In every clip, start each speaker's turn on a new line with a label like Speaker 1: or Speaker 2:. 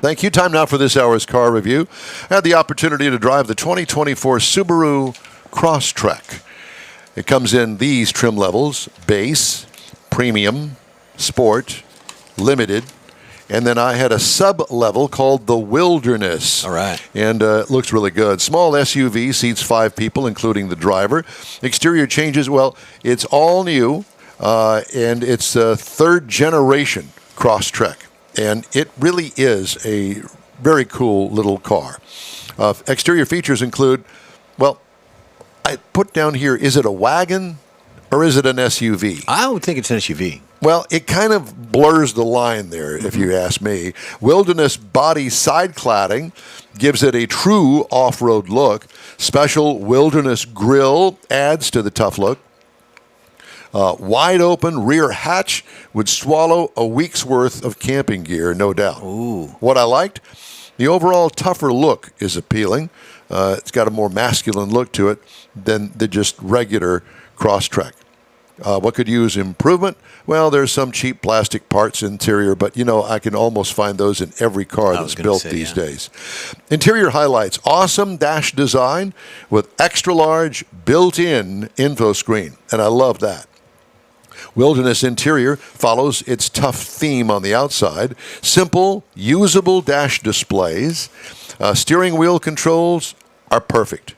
Speaker 1: Thank you. Time now for this hour's car review. I had the opportunity to drive the 2024 Subaru Crosstrek. It comes in these trim levels: base, premium, sport, limited, and then I had a sub-level called the Wilderness.
Speaker 2: All right.
Speaker 1: And it looks really good. Small SUV, seats 5 people, including the driver. Exterior changes, well, it's all new, and it's a third-generation Crosstrek. And it really is a very cool little car. Exterior features include, well, I put down here, is it a wagon or is it an SUV?
Speaker 2: I would think it's an SUV.
Speaker 1: Well, it kind of blurs the line there, if you ask me. Wilderness body side cladding gives it a true off-road look. Special Wilderness grille adds to the tough look. Wide open rear hatch would swallow a week's worth of camping gear, no doubt.
Speaker 2: Ooh.
Speaker 1: What I liked, the overall tougher look is appealing. It's got a more masculine look to it than the just regular Crosstrek. What could use improvement? Well, there's some cheap plastic parts interior, but, you know, I can almost find those in every car that's built these days. Interior highlights: awesome dash design with extra-large built-in info screen, and I love that. Wilderness interior follows its tough theme on the outside. Simple, usable dash displays. Steering wheel controls are perfect.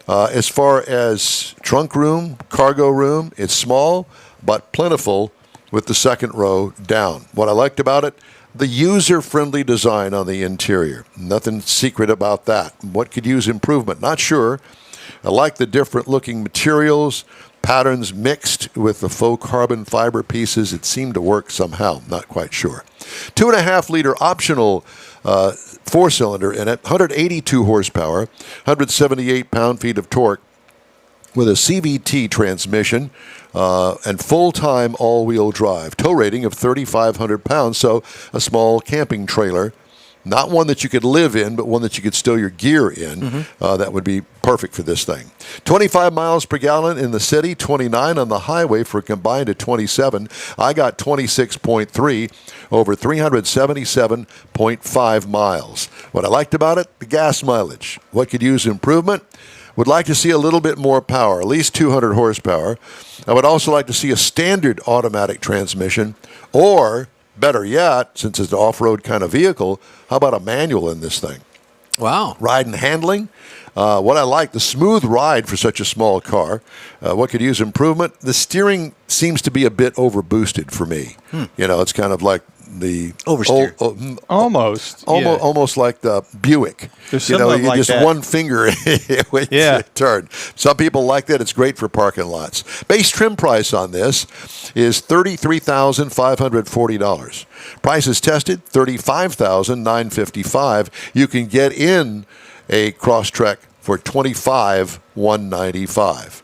Speaker 1: As far as trunk room, cargo room, it's small but plentiful with the second row down. What I liked about it, the user-friendly design on the interior. Nothing secret about that. What could use improvement? Not sure. I like the different-looking materials, patterns mixed with the faux carbon fiber pieces. It seemed to work somehow. Not quite sure. 2.5-liter optional four-cylinder in it, 182 horsepower, 178 pound-feet of torque with a CVT transmission and full-time all-wheel drive. Tow rating of 3,500 pounds, so a small camping trailer. Not one that you could live in, but one that you could stow your gear in. That would be perfect for this thing. 25 miles per gallon in the city, 29 on the highway for a combined of 27. I got 26.3 over 377.5 miles. What I liked about it, the gas mileage. What could use improvement? Would like to see a little bit more power, at least 200 horsepower. I would also like to see a standard automatic transmission, or better yet, since it's an off-road kind of vehicle, how about a manual in this thing?
Speaker 2: Wow.
Speaker 1: Ride and handling. What I like, the smooth ride for such a small car. What could use improvement? The steering seems to be a bit overboosted for me. You know, it's kind of like the
Speaker 2: oversteer.
Speaker 1: Almost like the Buick.
Speaker 3: There's
Speaker 1: you know, you
Speaker 3: like
Speaker 1: just
Speaker 3: that.
Speaker 1: one finger when you turn. Some people like that. It's great for parking lots. Base trim price on this is $33,540. Price is tested $35,955. You can get in a Crosstrek for $25,195.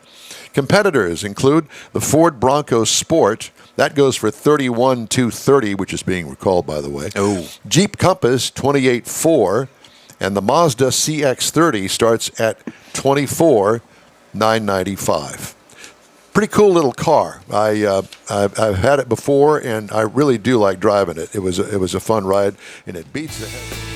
Speaker 1: Competitors include the Ford Bronco Sport. That goes for $31,230, which is being recalled, by the way.
Speaker 2: Oh.
Speaker 1: Jeep Compass, $28,400. And the Mazda CX-30 starts at $24,995. Pretty cool little car. I've had it before, and I really do like driving it. It was a fun ride, and it beats the head.